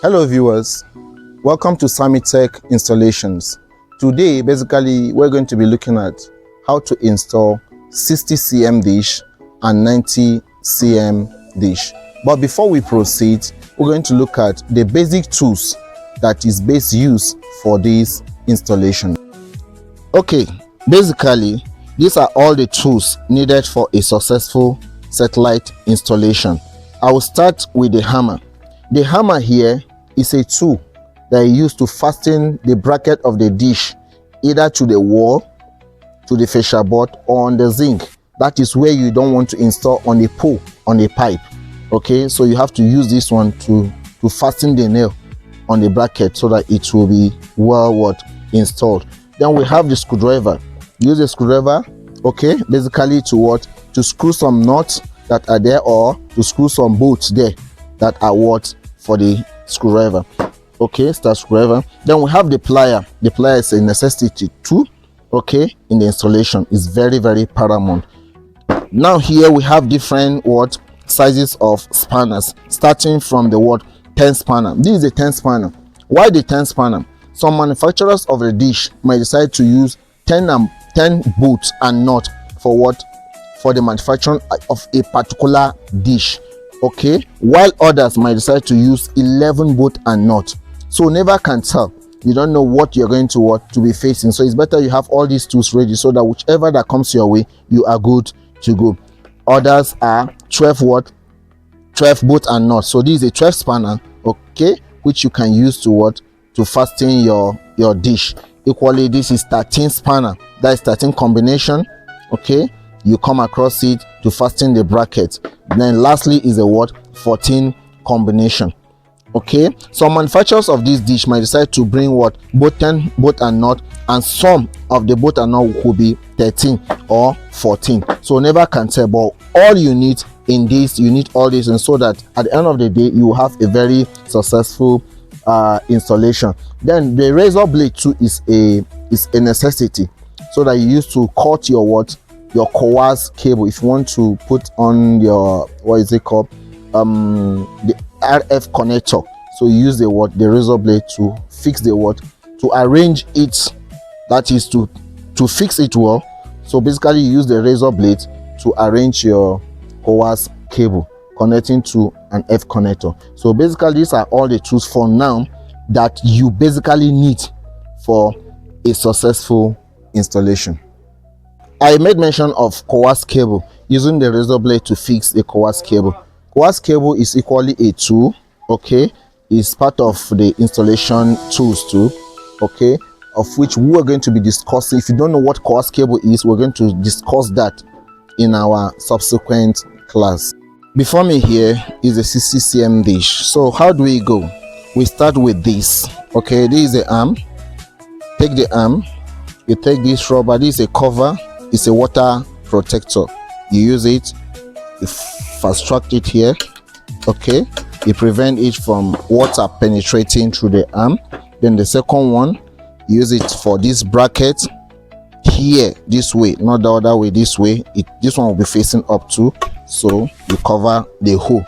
Hello viewers, welcome to Samitech Installations. Today basically we're going to be looking at how to install 60 cm dish and 90 cm dish. But before we proceed, we're going to look at the basic tools that is best used for this installation. Okay, basically these are all the tools needed for a successful satellite installation. I will start with the hammer. The hammer here is a tool that is used to fasten the bracket of the dish either to the wall, to the fascia board, or on the zinc. That is where you don't want to install on a pole, on a pipe. Okay, so you have to use this one to fasten the nail on the bracket so that it will be well installed. Then we have the screwdriver. Use a screwdriver, okay, basically to screw some nuts that are there, or to screw some bolts there that are for the screwdriver. Okay, start screwdriver. Then we have the plier. The plier is a necessity too, okay, in the installation. Is very paramount. Now here we have different sizes of spanners, starting from the 10 spanner. This is a 10 spanner. Why the 10 spanner? Some manufacturers of the dish might decide to use 10 bolts and nut for the manufacturing of a particular dish, okay, while others might decide to use 11 bolt and nut. So never can tell. You don't know what you're going to be facing. So it's better you have all these tools ready so that whichever that comes your way, you are good to go. Others are 12 bolt and nut. So this is a 12 spanner, okay, which you can use to fasten your dish. Equally, this is 13 spanner. That is 13 combination, okay. You come across it to fasten the bracket. Then lastly is a 14 combination, okay. Some manufacturers of this dish might decide to bring both 10 bolt and nut, and some of the bolt and nut could be 13 or 14. So never can tell, but all you need in this, you need all this, and so that at the end of the day you will have a very successful installation. Then the razor blade too is a necessity, so that you use to cut your coax cable if you want to put on your the RF connector. So you use the razor blade to fix to arrange it, that is to fix it well. So basically you use the razor blade to arrange your coax cable connecting to an F connector. So basically these are all the tools for now that you basically need for a successful installation. I made mention of coax cable, using the razor blade to fix the coax cable. Coax cable is equally a tool, okay. It's part of the installation tools too, okay, of which we are going to be discussing. If you don't know what coax cable is, we're going to discuss that in our subsequent class. Before me here is a 60 cm dish. So how do we go? We start with this, okay. This is the arm. Take the arm, you take this rubber. This is a cover. It's a water protector. You use it, you fast track it here, okay. You prevent it from water penetrating through the arm. Then the second one, use it for this bracket here, this way, not the other way, this way. This one will be facing up too, so you cover the hole,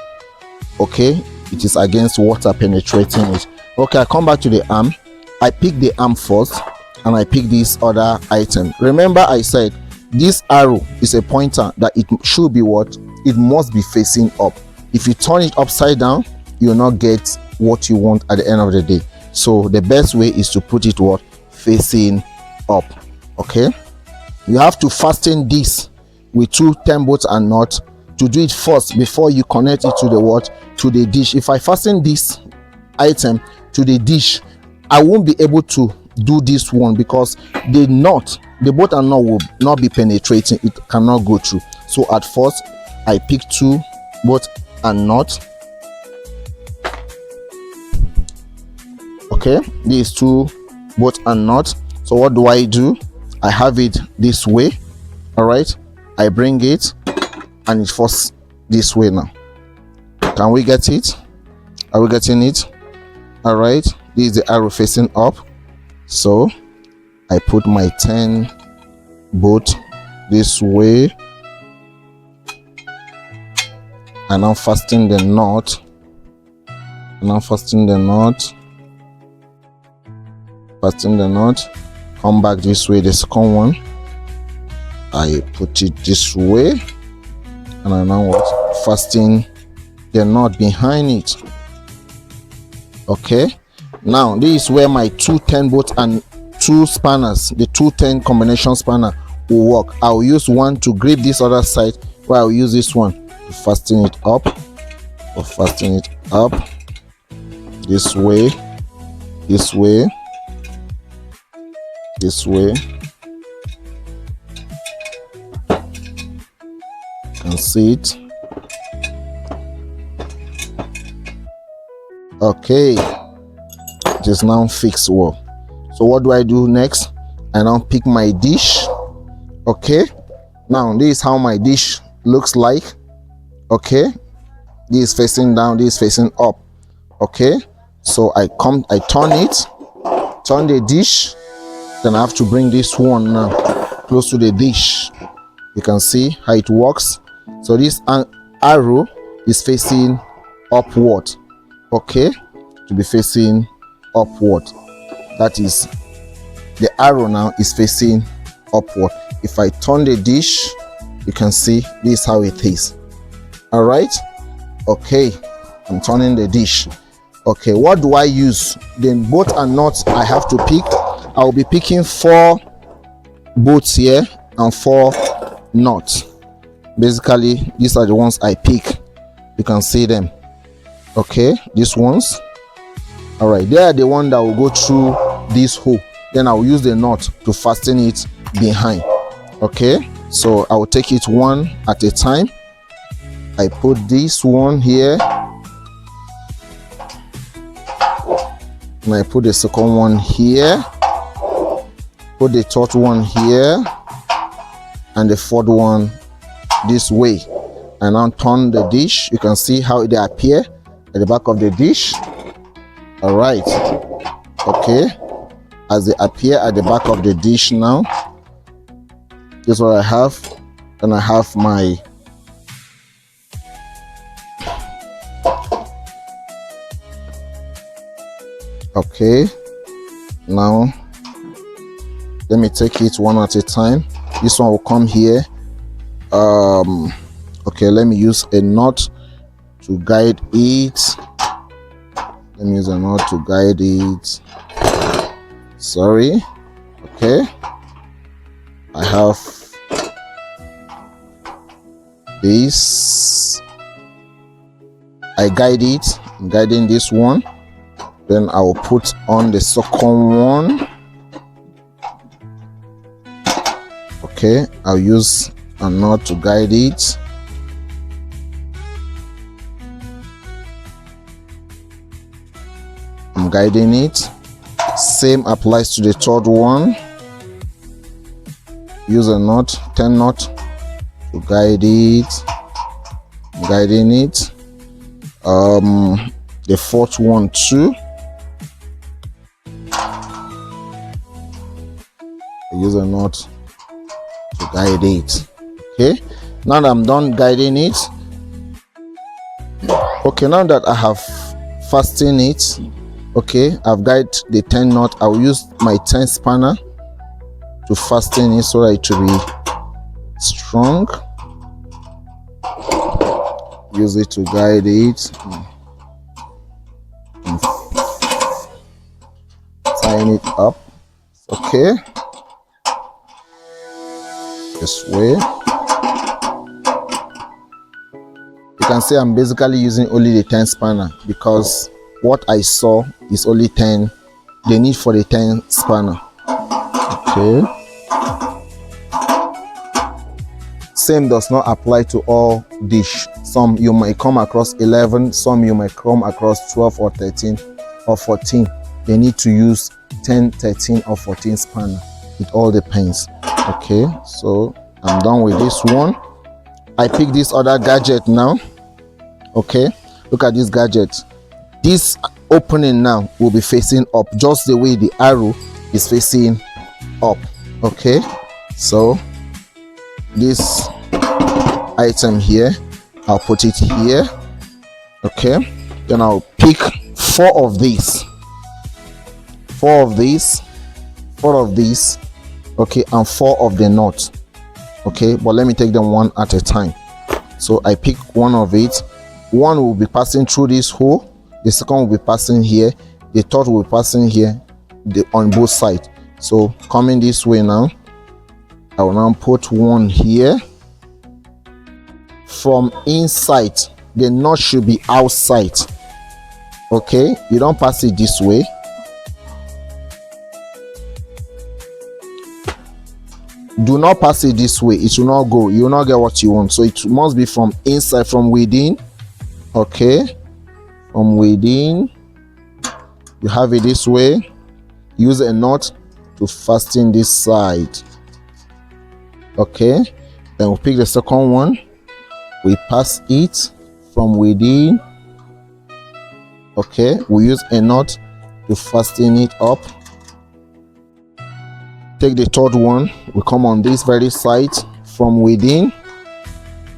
okay. It is against water penetrating it. Okay, I come back to the arm. I pick the arm first, and I pick this other item. Remember I said this arrow is a pointer that it should be it must be facing up. If you turn it upside down, you will not get what you want at the end of the day. So the best way is to put it facing up, okay. You have to fasten this with 2 10 bolts and nut to do it first before you connect it to the dish. If I fasten this item to the dish, I won't be able to do this one because the bolt and nut will not be penetrating. It cannot go through. So at first I pick 2 bolt and nut, okay. These 2 bolt and nut. So what do? I have it this way, all right. I bring it and it falls this way. Now can we get it? Are we getting it? All right, this is the arrow facing up, so I put my 10 bolt this way, and now fasten the knot Now fasten the knot. Fasten the knot. Come back this way, the second one. I put it this way, and I now what? Fasten the knot behind it. Okay. Now this is where my 210 bolts and 2 spanners, the 210 combination spanner, will work. I'll use one to grip this other side, where I'll use this one to fasten it up, or fasten it up this way, this way, this way. You can see it. Okay, it is now fixed well. So what do I do next? I now pick my dish. Okay, now this is how my dish looks like. Okay, this is facing down, this is facing up. Okay, so I turn it, turn the dish, then I have to bring this one now close to the dish. You can see how it works. So this arrow is facing upward. Okay, to be facing upward. That is, the arrow now is facing upward. If I turn the dish, you can see this is how it is. All right. Okay, I'm turning the dish. Okay, what do I use? Then bolt and nuts I have to pick. I will be picking 4 bolts here and 4 nuts. Basically, these are the ones I pick. You can see them. Okay, these ones. All right, they are the one that will go through this hole. Then I will use the nut to fasten it behind. Okay, so I will take it one at a time. I put this one here, and I put the second one here, put the third one here, and the fourth one this way. And now turn the dish. You can see how they appear at the back of the dish. All right. Okay, as they appear at the back of the dish now, this is what I have. Then I have my okay, now let me take it one at a time. This one will come here. Okay, let me use a knot to guide it. Let me use a knot to guide it. Sorry. Okay, I have this. I guide it. I'm guiding this one. Then I will put on the second one. Okay, I'll use a knot to guide it. I'm guiding it. Same applies to the third one. Use a knot, 10 knot to guide it. I'm guiding it. The fourth one too. Use a knot to guide it. Okay, now that I'm done guiding it. Okay, now that I have fastened it, okay, I've guided the 10 knot. I'll use my 10 spanner to fasten it so that it will be strong. Use it to guide it. And tying it up. Okay, this way. You can see I'm basically using only the 10 spanner because what I saw is only 10. The need for the 10 spanner. Okay. Same does not apply to all dish. Some you might come across 11, some you might come across 12 or 13 or 14. They need to use 10, 13 or 14 spanner. It all depends. Okay, so I'm done with this one. I pick this other gadget now. Okay, look at this gadget. This opening now will be facing up just the way the arrow is facing up. Okay, so this item here, I'll put it here. Okay, then I'll pick 4 of these, 4 of these, 4 of these, okay, and 4 of the knot, okay. But let me take them one at a time. So I pick one of it. One will be passing through this hole, the second will be passing here, the third will be passing here, on both sides. So coming this way now, I will now put one here. From inside, the knot should be outside, okay. You don't pass it this way. Do not pass it this way, it will not go, you will not get what you want. So it must be from inside, from within, okay. From within, you have it this way. Use a knot to fasten this side, okay. Then we'll pick the second one. We pass it from within, okay. We use a knot to fasten it up. Take the third one, we come on this very side from within,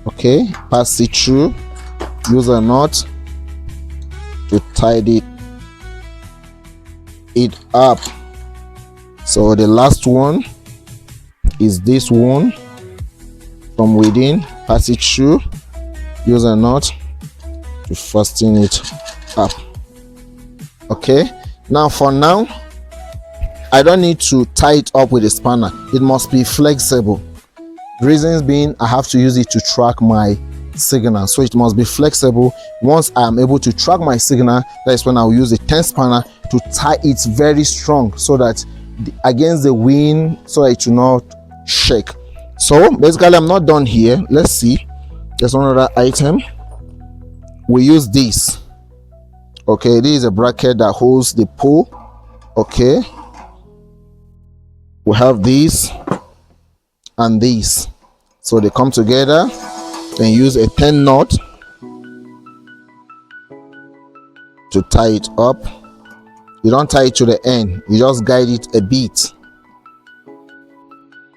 okay. Pass it through, use a knot to tidy it up. So the last one is this one, from within, pass it through, use a knot to fasten it up, okay. Now for now, I don't need to tie it up with a spanner. It must be flexible. Reasons being, I have to use it to track my signal, so it must be flexible. Once I am able to track my signal, that is when I will use a 10 spanner to tie it very strong, so that against the wind, so that it will not shake. So basically, I'm not done here. Let's see, there's another item. We use this, okay. This is a bracket that holds the pole, okay. We have these and these, so they come together. Then use a 10 knot to tie it up. You don't tie it to the end, you just guide it a bit,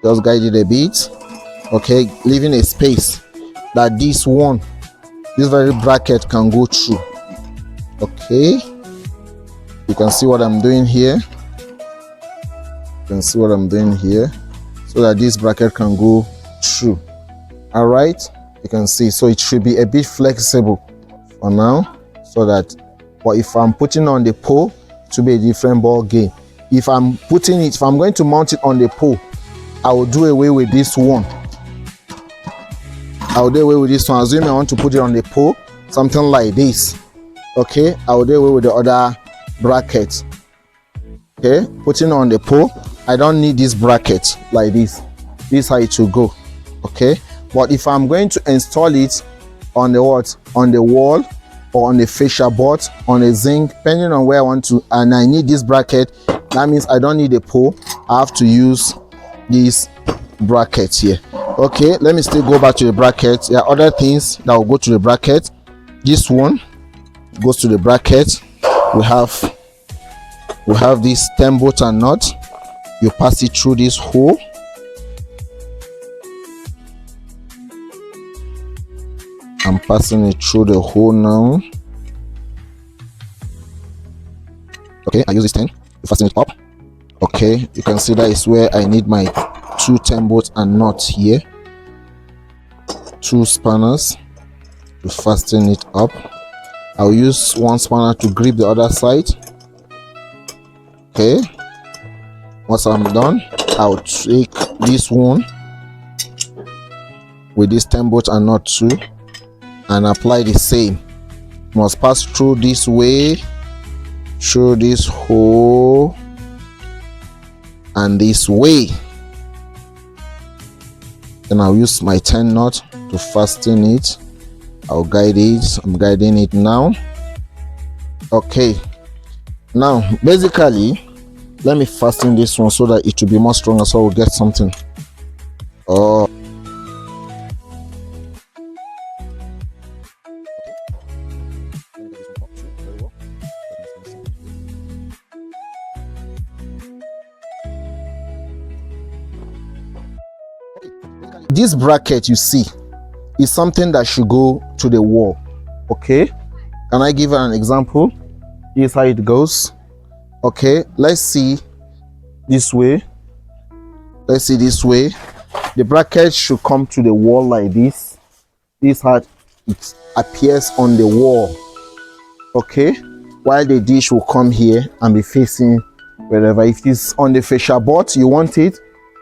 just guide it a bit, okay, leaving a space that this very bracket can go through, okay. You can see what I'm doing here. You can see what I'm doing here, so that this bracket can go through. All right, you can see. So it should be a bit flexible for now, so that, but if I'm putting on the pole, it will be a different ball game. If I'm going to mount it on the pole, I will do away with this one. I will do away with this one. Assuming I want to put it on the pole, something like this, okay. I will do away with the other bracket, okay. Putting on the pole, I don't need this bracket like this. This is how it will go, okay. But if I'm going to install it on the on the wall, or on the fascia board, on a zinc, depending on where I want to, and I need this bracket, that means I don't need a pole. I have to use this bracket here, okay. Let me still go back to the bracket. There are other things that will go to the bracket. This one goes to the bracket. We have this 10 bolt and nut. You pass it through this hole, I'm passing it through the hole now, okay. I use this 10 to fasten it up, okay. You can see that is where I need my 2 10 bolts and nuts here, 2 spanners to fasten it up. I'll use 1 spanner to grip the other side, okay. Once I'm done, I'll take this one with this 10 bolt and nut too, and apply the same. Must pass through this way, through this hole, and this way. Then I'll use my 10 knot to fasten it. I'll guide it. I'm guiding it now, okay. Now basically, let me fasten this one so that it will be more stronger, so we'll get something. Oh, this bracket you see is something that should go to the wall, okay. Can I give an example? This is how it goes. Okay, let's see this way. Let's see this way. The bracket should come to the wall like this. This is how it appears on the wall. Okay, while the dish will come here and be facing wherever. If it's on the fascia board, you want it,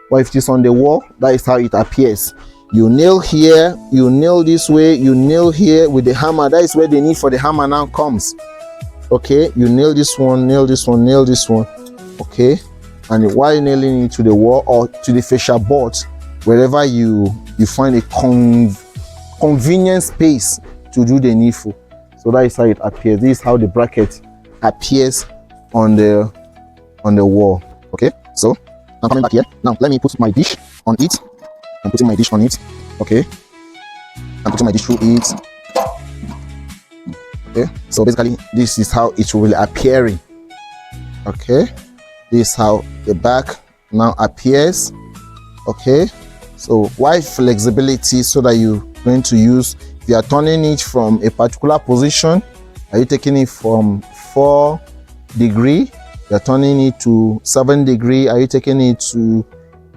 or if it's on the wall, that is how it appears. You nail here, you nail this way, you nail here with the hammer. That is where the need for the hammer now comes. Okay, you nail this one, nail this one, nail this one. Okay, and while nailing it to the wall or to the fascia board, wherever you find a convenient space to do the needful. So that is how it appears. This is how the bracket appears on the wall. Okay, so I'm coming back here. Now let me put my dish on it. I'm putting my dish on it. Okay, I'm putting my dish through it. Okay, so basically this is how it will be appearing. Okay, this is how the back now appears. Okay, so why flexibility? So that you're going to use, if you are turning it from a particular position, are you taking it from 4 degree, you're turning it to 7 degree, are you taking it to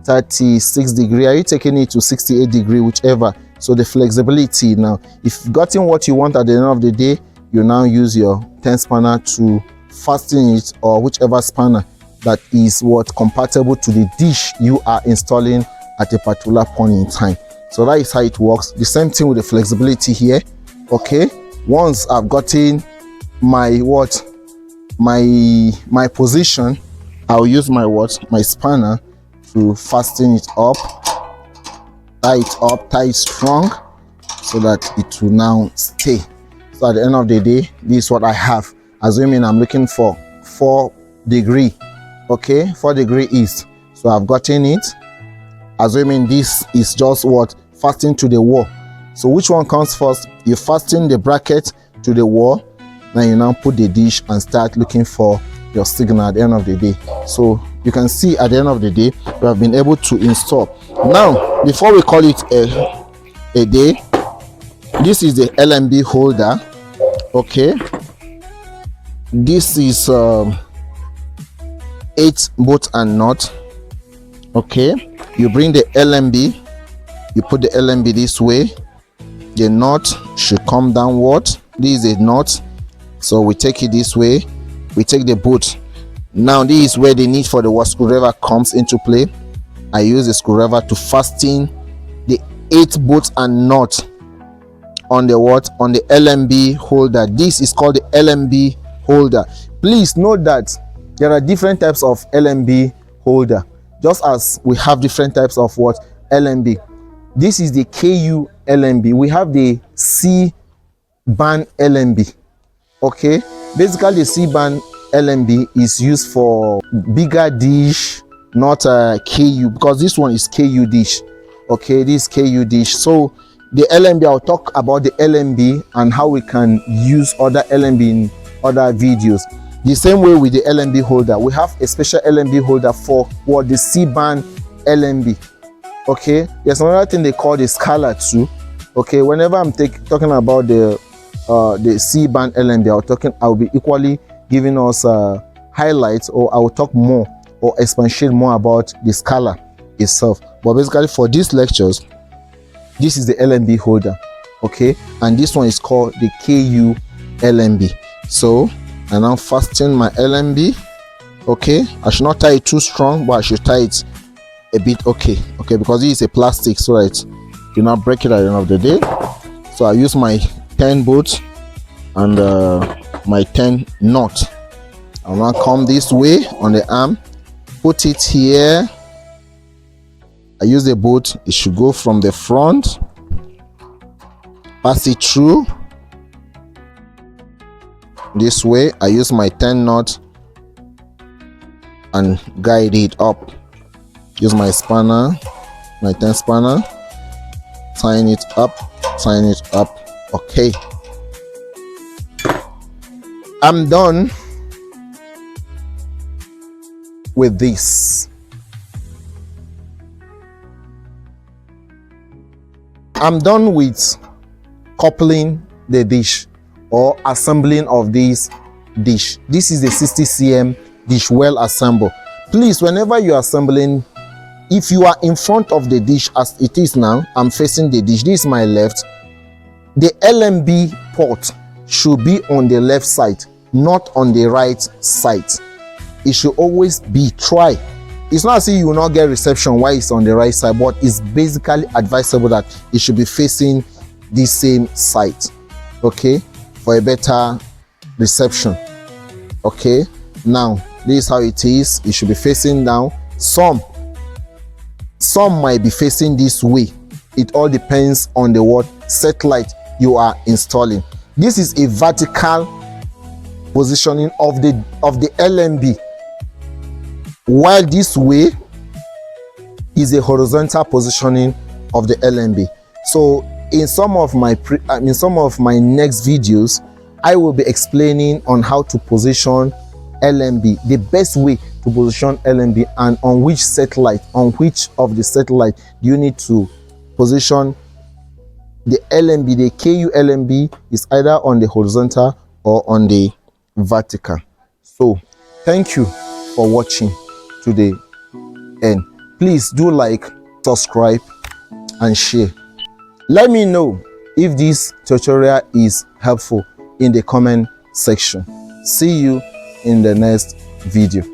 36 degree, are you taking it to 68 degree, whichever. So the flexibility now, if you've gotten what you want at the end of the day, you now use your 10 spanner to fasten it, or whichever spanner that is what compatible to the dish you are installing at a particular point in time. So that is how it works. The same thing with the flexibility here. Okay, once I've gotten my my position, I'll use my my spanner to fasten it up, tie it strong, so that it will now stay. So at the end of the day, this is what I have. Assuming I'm looking for 4 degree, okay, 4 degree east. So I've gotten it. Assuming this is just what fastened to the wall. So which one comes first? You fasten the bracket to the wall, then you now put the dish and start looking for your signal at the end of the day. So you can see at the end of the day, we have been able to install. Now, before we call it a day, this is the LMB holder. Okay, this is 8 bolt and nut. Okay, you bring the LMB, you put the LMB this way, the knot should come downward. This is a knot, so we take it this way, we take the bolt. Now this is where the need for the screwdriver comes into play. I use the screwdriver to fasten the 8 bolts and nut on the on the LMB holder. This is called the LMB holder. Please note that there are different types of LMB holder, just as we have different types of LMB. This is the KU LMB. We have the C-band LMB. Okay, basically the C-band LMB is used for bigger dish, not KU, because this one is KU dish. Okay, this KU dish. So the LMB, I'll talk about the LMB and how we can use other LMB in other videos. The same way with the LMB holder, we have a special LMB holder for the C-band LMB. Okay, there's another thing they call the Scala too. Okay, whenever I'm talking about the C-band LMB, I'll be equally giving us highlights, or I will talk more or expatiate more about the Scala itself. But basically for these lectures, this is the LMB holder. Okay, and this one is called the KU LMB. So I now fasten my LMB. Okay, I should not tie it too strong, but I should tie it a bit okay, because this is a plastic, so that you not break it at the end of the day. So I use my 10 bolts and my 10 knot. I'll now come this way on the arm, put it here. I use the bolt, it should go from the front, pass it through this way. I use my 10 knot and guide it up. Use my spanner, my 10 spanner, tying it up. Okay, I'm done with this. I'm done with coupling the dish or assembling of this dish. This is a 60 cm dish, well assembled. Please, whenever you are assembling, if you are in front of the dish as it is now, I'm facing the dish, this is my left, the LMB port should be on the left side, not on the right side. It should always be, try. It's not as if you will not get reception while it's on the right side, but it's basically advisable that it should be facing the same side, okay, for a better reception. Okay, now this is how it is. It should be facing down. Some might be facing this way. It all depends on the what satellite you are installing. This is a vertical positioning of the LMB, while this way is a horizontal positioning of the LMB. So in some of my next videos, I will be explaining on how to position LMB, the best way to position LMB, and on which satellite, on which of the satellite you need to position the LMB. The KU LMB is either on the horizontal or on the vertical. So thank you for watching to the end. Please do like, subscribe and share. Let me know if this tutorial is helpful in the comment section. See you in the next video.